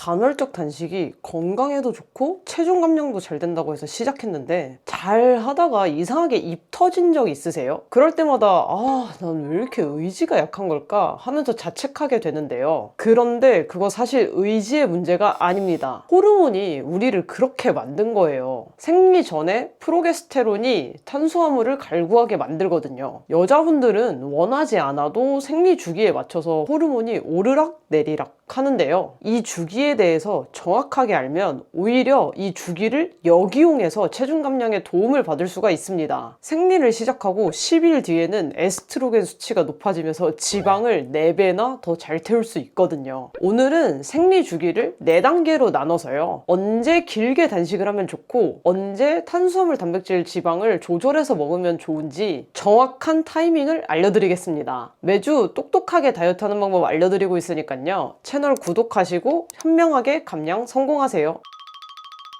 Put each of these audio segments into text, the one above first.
간헐적 단식이 건강에도 좋고 체중 감량도 잘 된다고 해서 시작했는데 잘 하다가 이상하게 입 터진 적 있으세요? 그럴 때마다 난 왜 이렇게 의지가 약한 걸까 하면서 자책하게 되는데요. 그런데 그거 사실 의지의 문제가 아닙니다. 호르몬이 우리를 그렇게 만든 거예요. 생리 전에 프로게스테론이 탄수화물을 갈구하게 만들거든요. 여자분들은 원하지 않아도 생리 주기에 맞춰서 호르몬이 오르락 내리락 하는데요. 이 주기에 대해서 정확하게 알면 오히려 이 주기를 역이용해서 체중 감량에 도움을 받을 수가 있습니다. 생리를 시작하고 10일 뒤에는 에스트로겐 수치가 높아지면서 지방을 4배나 더 잘 태울 수 있거든요. 오늘은 생리 주기를 4단계로 나눠서요. 언제 길게 단식을 하면 좋고 언제 탄수화물, 단백질, 지방을 조절해서 먹으면 좋은지 정확한 타이밍을 알려드리겠습니다. 매주 똑똑하게 다이어트하는 방법 알려드리고 있으니까요. 채널 구독하시고 현명하게 감량 성공하세요.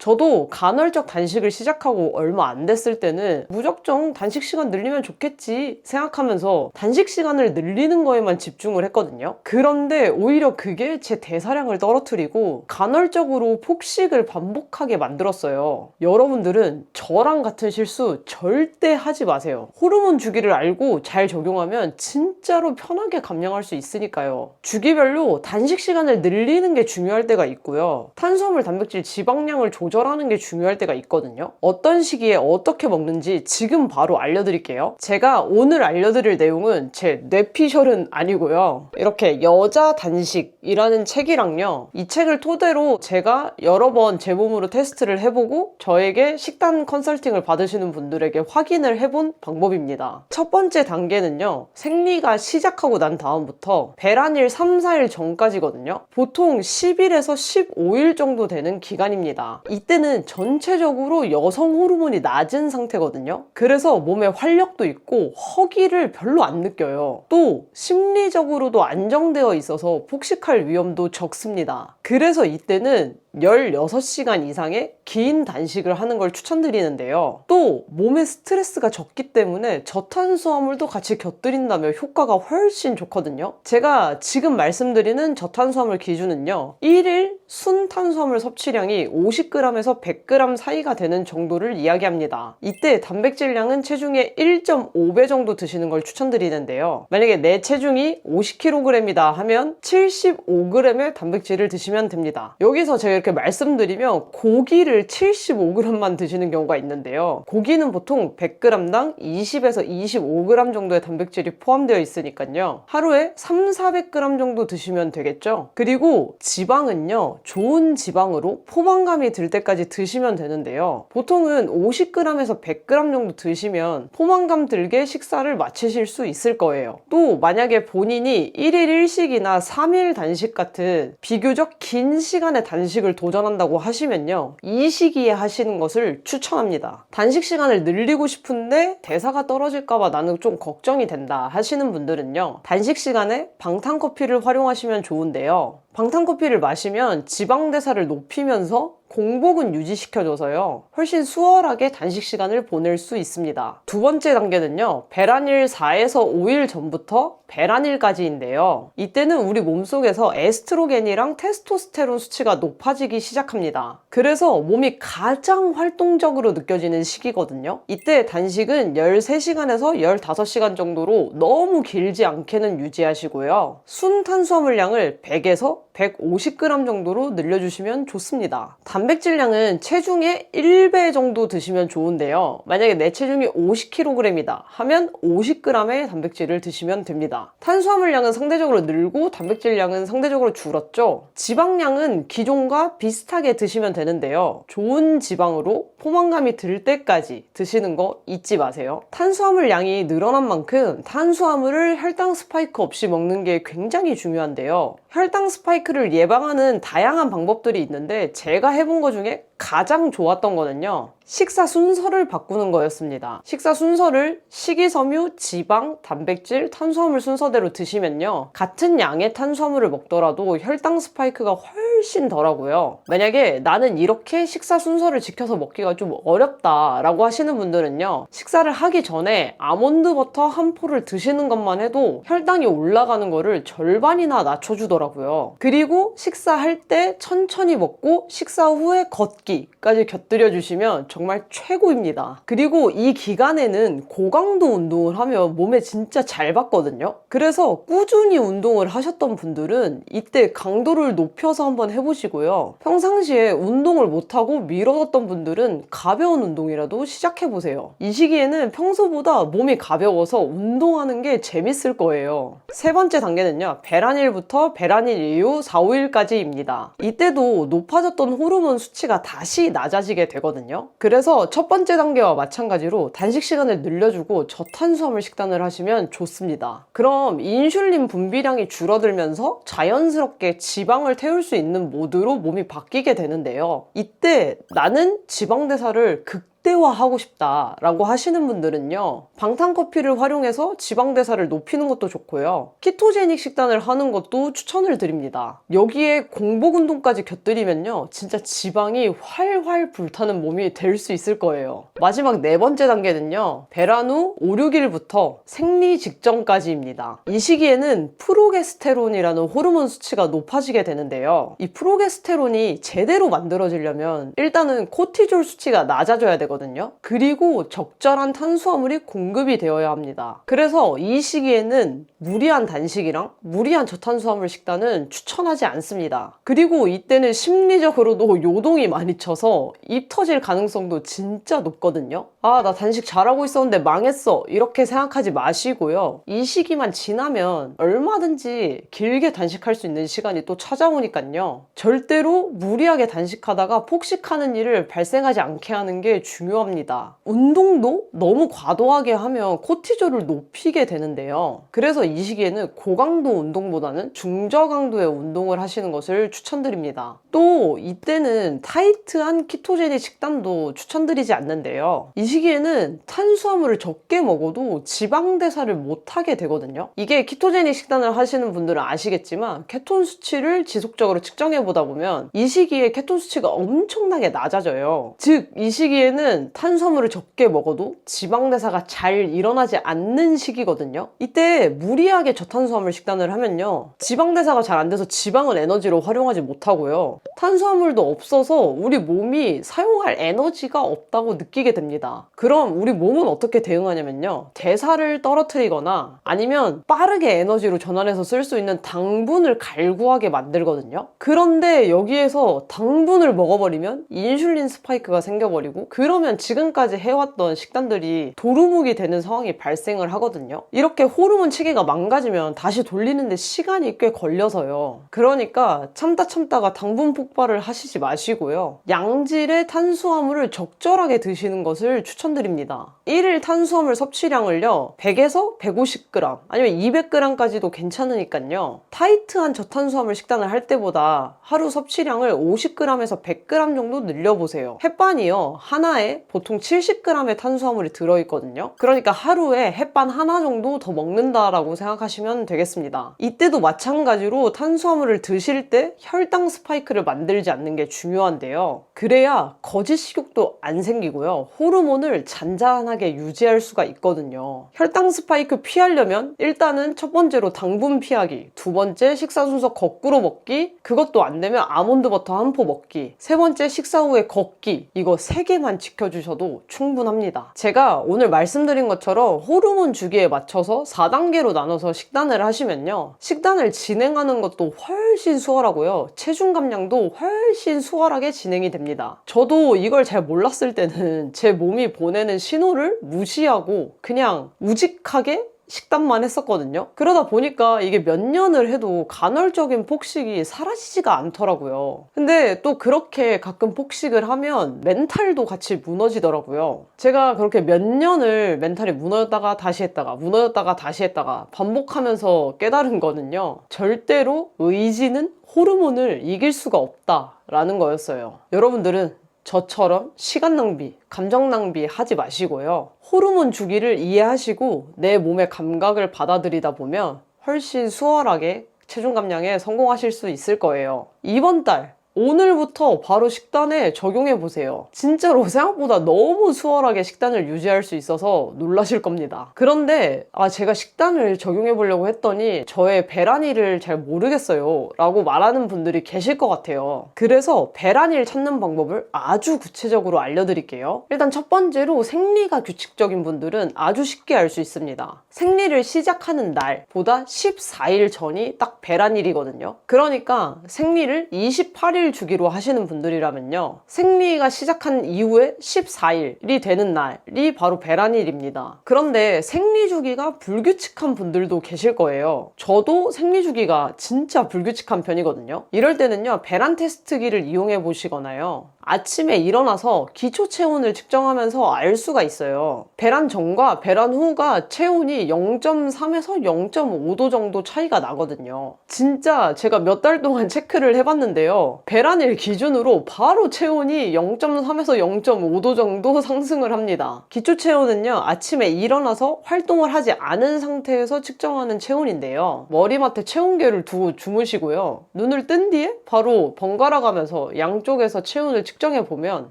저도 간헐적 단식을 시작하고 얼마 안 됐을 때는 무작정 단식 시간 늘리면 좋겠지 생각하면서 단식 시간을 늘리는 거에만 집중을 했거든요. 그런데 오히려 그게 제 대사량을 떨어뜨리고 간헐적으로 폭식을 반복하게 만들었어요. 여러분들은 저랑 같은 실수 절대 하지 마세요. 호르몬 주기를 알고 잘 적용하면 진짜로 편하게 감량할 수 있으니까요. 주기별로 단식 시간을 늘리는 게 중요할 때가 있고요. 탄수화물, 단백질, 지방량을 조절하는 게 중요할 때가 있거든요. 어떤 시기에 어떻게 먹는지 지금 바로 알려드릴게요. 제가 오늘 알려드릴 내용은 제 뇌피셜은 아니고요. 이렇게 여자 단식이라는 책이랑요. 이 책을 토대로 제가 여러 번 제 몸으로 테스트를 해보고 저에게 식단 컨설팅을 받으시는 분들에게 확인을 해본 방법입니다. 첫 번째 단계는요. 생리가 시작하고 난 다음부터 배란일 3, 4일 전까지거든요. 보통 10일에서 15일 정도 되는 기간입니다. 이때는 전체적으로 여성 호르몬이 낮은 상태거든요. 그래서 몸에 활력도 있고 허기를 별로 안 느껴요. 또 심리적으로도 안정되어 있어서 폭식할 위험도 적습니다. 그래서 이때는 16시간 이상의 긴 단식을 하는 걸 추천드리는데요. 또 몸에 스트레스가 적기 때문에 저탄수화물도 같이 곁들인다면 효과가 훨씬 좋거든요. 제가 지금 말씀드리는 저탄수화물 기준은요. 1일 순탄수화물 섭취량이 50g에서 100g 사이가 되는 정도를 이야기합니다. 이때 단백질량은 체중의 1.5배 정도 드시는 걸 추천드리는데요. 만약에 내 체중이 50kg이다 하면 75g의 단백질을 드시면 됩니다. 여기서 제가 이렇게 말씀드리면 고기를 75g만 드시는 경우가 있는데요. 고기는 보통 100g당 20에서 25g 정도의 단백질이 포함되어 있으니까요. 하루에 300~400g 정도 드시면 되겠죠. 그리고 지방은요. 좋은 지방으로 포만감이 들 때까지 드시면 되는데요. 보통은 50g에서 100g 정도 드시면 포만감 들게 식사를 마치실 수 있을 거예요. 또 만약에 본인이 1일 1식이나 3일 단식 같은 비교적 긴 시간의 단식을 도전한다고 하시면요. 이 시기에 하시는 것을 추천합니다. 단식 시간을 늘리고 싶은데 대사가 떨어질까봐 나는 좀 걱정이 된다 하시는 분들은요. 단식 시간에 방탄커피를 활용하시면 좋은데요. 방탄커피를 마시면 지방대사를 높이면서 공복은 유지시켜줘서요. 훨씬 수월하게 단식 시간을 보낼 수 있습니다. 두 번째 단계는요. 배란일 4에서 5일 전부터 배란일까지인데요. 이때는 우리 몸속에서 에스트로겐이랑 테스토스테론 수치가 높아지기 시작합니다. 그래서 몸이 가장 활동적으로 느껴지는 시기거든요. 이때 단식은 13시간에서 15시간 정도로 너무 길지 않게는 유지하시고요. 순탄수화물량을 100에서 150g 정도로 늘려주시면 좋습니다. 단백질량은 체중의 1배 정도 드시면 좋은데요. 만약에 내 체중이 50kg이다 하면 50g의 단백질을 드시면 됩니다. 탄수화물량은 상대적으로 늘고 단백질량은 상대적으로 줄었죠. 지방량은 기존과 비슷하게 드시면 되는데요. 좋은 지방으로 포만감이 들 때까지 드시는 거 잊지 마세요. 탄수화물량이 늘어난 만큼 탄수화물을 혈당 스파이크 없이 먹는 게 굉장히 중요한데요. 혈당 스파이크를 예방하는 다양한 방법들이 있는데 제가 해본 것 중에 가장 좋았던 거는요, 식사 순서를 바꾸는 거였습니다. 식사 순서를 식이섬유, 지방, 단백질, 탄수화물 순서대로 드시면요, 같은 양의 탄수화물을 먹더라도 혈당 스파이크가 훨씬 덜하고요. 만약에 나는 이렇게 식사 순서를 지켜서 먹기가 좀 어렵다 라고 하시는 분들은요, 식사를 하기 전에 아몬드 버터 한 포를 드시는 것만 해도 혈당이 올라가는 거를 절반이나 낮춰주더라고요. 그리고 식사할 때 천천히 먹고 식사 후에 걷기까지 곁들여 주시면 정말 최고입니다. 그리고 이 기간에는 고강도 운동을 하면 몸에 진짜 잘 받거든요. 그래서 꾸준히 운동을 하셨던 분들은 이때 강도를 높여서 한번 해보시고요. 평상시에 운동을 못하고 미뤄뒀던 분들은 가벼운 운동이라도 시작해보세요. 이 시기에는 평소보다 몸이 가벼워서 운동하는 게 재밌을 거예요. 세 번째 단계는요, 배란일부터 배란일 이후 4, 5일까지입니다. 이때도 높아졌던 호르몬 수치가 다시 낮아지게 되거든요. 그래서 첫 번째 단계와 마찬가지로 단식 시간을 늘려주고 저탄수화물 식단을 하시면 좋습니다. 그럼 인슐린 분비량이 줄어들면서 자연스럽게 지방을 태울 수 있는 모드로 몸이 바뀌게 되는데요. 이때 나는 지방대사를 극대화하고 싶다라고 하시는 분들은요, 방탄커피를 활용해서 지방대사를 높이는 것도 좋고요, 키토제닉 식단을 하는 것도 추천을 드립니다. 여기에 공복운동까지 곁들이면요, 진짜 지방이 활활 불타는 몸이 될 수 있을 거예요. 마지막 네 번째 단계는요, 배란 후 5, 6일부터 생리 직전까지입니다. 이 시기에는 프로게스테론이라는 호르몬 수치가 높아지게 되는데요, 이 프로게스테론이 제대로 만들어지려면 일단은 코티졸 수치가 낮아져야 되거든요. 그리고 적절한 탄수화물이 공급이 되어야 합니다. 그래서 이 시기에는 무리한 단식이랑 무리한 저탄수화물 식단은 추천하지 않습니다. 그리고 이때는 심리적으로도 요동이 많이 쳐서 입 터질 가능성도 진짜 높거든요. 아, 나 단식 잘하고 있었는데 망했어, 이렇게 생각하지 마시고요. 이 시기만 지나면 얼마든지 길게 단식할 수 있는 시간이 또 찾아오니까요, 절대로 무리하게 단식하다가 폭식하는 일을 발생하지 않게 하는 게 중요합니다. 운동도 너무 과도하게 하면 코티졸을 높이게 되는데요. 그래서 이 시기에는 고강도 운동보다는 중저강도의 운동을 하시는 것을 추천드립니다. 또 이때는 타이트한 키토제닉 식단도 추천드리지 않는데요, 이 시기에는 탄수화물을 적게 먹어도 지방대사를 못하게 되거든요. 이게 키토제닉 식단을 하시는 분들은 아시겠지만 케톤 수치를 지속적으로 측정해 보다 보면 이 시기에 케톤 수치가 엄청나게 낮아져요. 즉, 이 시기에는 탄수화물을 적게 먹어도 지방대사가 잘 일어나지 않는 시기거든요. 이때 무리하게 저탄수화물 식단을 하면요, 지방대사가 잘 안 돼서 지방을 에너지로 활용하지 못하고요, 탄수화물도 없어서 우리 몸이 사용할 에너지가 없다고 느끼게 됩니다. 그럼 우리 몸은 어떻게 대응하냐면요, 대사를 떨어뜨리거나 아니면 빠르게 에너지로 전환해서 쓸 수 있는 당분을 갈구하게 만들거든요. 그런데 여기에서 당분을 먹어버리면 인슐린 스파이크가 생겨버리고, 그러면 지금까지 해왔던 식단들이 도루묵이 되는 상황이 발생을 하거든요. 이렇게 호르몬 체계가 망가지면 다시 돌리는데 시간이 꽤 걸려서요. 그러니까 참다가 당분 폭발을 하시지 마시고요, 양질의 탄수화물을 적절하게 드시는 것을 추천드립니다. 1일 탄수화물 섭취량을요, 100에서 150g 아니면 200g까지도 괜찮으니까요, 타이트한 저탄수화물 식단을 할 때보다 하루 섭취량을 50g에서 100g 정도 늘려보세요. 햇반이요, 하나에 보통 70g의 탄수화물이 들어있거든요. 그러니까 하루에 햇반 하나 정도 더 먹는다라고 생각하시면 되겠습니다. 이때도 마찬가지로 탄수화물을 드실 때 혈당 스파이크를 만들지 않는 게 중요한데요, 그래야 거짓 식욕도 안 생기고요, 호르몬을 잔잔하게 유지할 수가 있거든요. 혈당 스파이크 피하려면 일단은 첫 번째로 당분 피하기, 두 번째 식사 순서 거꾸로 먹기, 그것도 안 되면 아몬드 버터 한 포 먹기, 세 번째 식사 후에 걷기, 이거 3개만 지켜주셔도 충분합니다. 제가 오늘 말씀드린 것처럼 호르몬 주기에 맞춰서 4단계로 나눠서 식단을 하시면요, 식단을 진행하는 것도 훨씬 수월하고요, 체중 감량도 훨씬 수월하게 진행이 됩니다. 저도 이걸 잘 몰랐을 때는 제 몸이 보내는 신호를 무시하고 그냥 우직하게 식단만 했었거든요. 그러다 보니까 이게 몇 년을 해도 간헐적인 폭식이 사라지지가 않더라고요. 근데 또 그렇게 가끔 폭식을 하면 멘탈도 같이 무너지더라고요. 제가 그렇게 몇 년을 멘탈이 무너졌다가 다시 했다가 무너졌다가 다시 했다가 반복하면서 깨달은 거는요, 절대로 의지는 호르몬을 이길 수가 없다라는 거였어요. 여러분들은 저처럼 시간 낭비, 감정 낭비 하지 마시고요. 호르몬 주기를 이해하시고 내 몸의 감각을 받아들이다 보면 훨씬 수월하게 체중 감량에 성공하실 수 있을 거예요. 이번 달 오늘부터 바로 식단에 적용해 보세요. 진짜로 생각보다 너무 수월하게 식단을 유지할 수 있어서 놀라실 겁니다. 그런데 제가 식단을 적용해 보려고 했더니 저의 배란일을 잘 모르겠어요 라고 말하는 분들이 계실 것 같아요. 그래서 배란일 찾는 방법을 아주 구체적으로 알려드릴게요. 일단 첫 번째로 생리가 규칙적인 분들은 아주 쉽게 알 수 있습니다. 생리를 시작하는 날보다 14일 전이 딱 배란일이거든요. 그러니까 생리를 28일 주기로 하시는 분들이라면요, 생리가 시작한 이후에 14일이 되는 날이 바로 배란일입니다. 그런데 생리 주기가 불규칙한 분들도 계실 거예요. 저도 생리 주기가 진짜 불규칙한 편이거든요. 이럴 때는요, 배란 테스트기를 이용해 보시거나요, 아침에 일어나서 기초 체온을 측정하면서 알 수가 있어요. 배란 전과 배란 후가 체온이 0.3에서 0.5도 정도 차이가 나거든요. 진짜 제가 몇 달 동안 체크를 해봤는데요, 배란일 기준으로 바로 체온이 0.3에서 0.5도 정도 상승을 합니다. 기초 체온은요, 아침에 일어나서 활동을 하지 않은 상태에서 측정하는 체온인데요, 머리맡에 체온계를 두고 주무시고요, 눈을 뜬 뒤에 바로 번갈아 가면서 양쪽에서 체온을 측정해 보면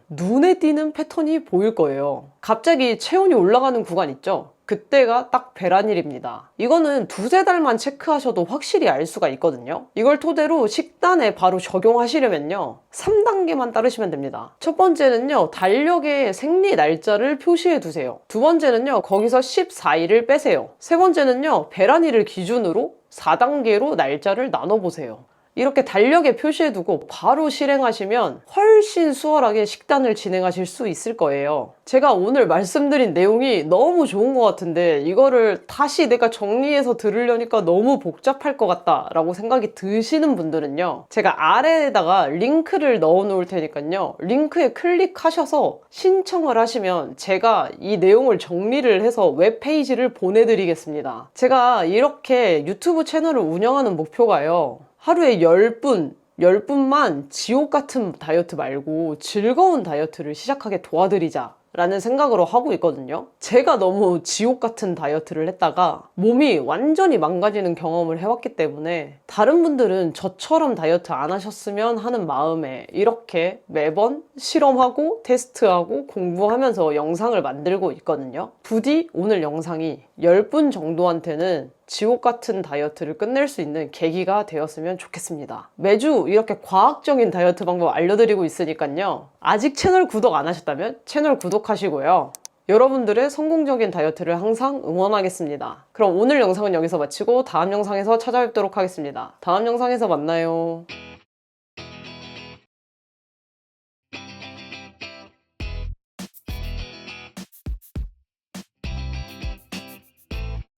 눈에 띄는 패턴이 보일 거예요. 갑자기 체온이 올라가는 구간 있죠? 그때가 딱 배란일입니다. 이거는 두세 달만 체크하셔도 확실히 알 수가 있거든요. 이걸 토대로 식단에 바로 적용하시려면요, 3단계만 따르시면 됩니다. 첫 번째는요, 달력에 생리 날짜를 표시해 두세요. 두 번째는요, 거기서 14일을 빼세요. 세 번째는요, 배란일을 기준으로 4단계로 날짜를 나눠보세요. 이렇게 달력에 표시해두고 바로 실행하시면 훨씬 수월하게 식단을 진행하실 수 있을 거예요. 제가 오늘 말씀드린 내용이 너무 좋은 것 같은데 이거를 다시 내가 정리해서 들으려니까 너무 복잡할 것 같다라고 생각이 드시는 분들은요, 제가 아래에다가 링크를 넣어 놓을 테니까요, 링크에 클릭하셔서 신청을 하시면 제가 이 내용을 정리를 해서 웹페이지를 보내드리겠습니다. 제가 이렇게 유튜브 채널을 운영하는 목표가요, 하루에 10분만 지옥 같은 다이어트 말고 즐거운 다이어트를 시작하게 도와드리자 라는 생각으로 하고 있거든요. 제가 너무 지옥 같은 다이어트를 했다가 몸이 완전히 망가지는 경험을 해왔기 때문에 다른 분들은 저처럼 다이어트 안 하셨으면 하는 마음에 이렇게 매번 실험하고 테스트하고 공부하면서 영상을 만들고 있거든요. 부디 오늘 영상이 10분 정도한테는 지옥 같은 다이어트를 끝낼 수 있는 계기가 되었으면 좋겠습니다. 매주 이렇게 과학적인 다이어트 방법 알려드리고 있으니까요, 아직 채널 구독 안 하셨다면 채널 구독하시고요, 여러분들의 성공적인 다이어트를 항상 응원하겠습니다. 그럼 오늘 영상은 여기서 마치고 다음 영상에서 찾아뵙도록 하겠습니다. 다음 영상에서 만나요.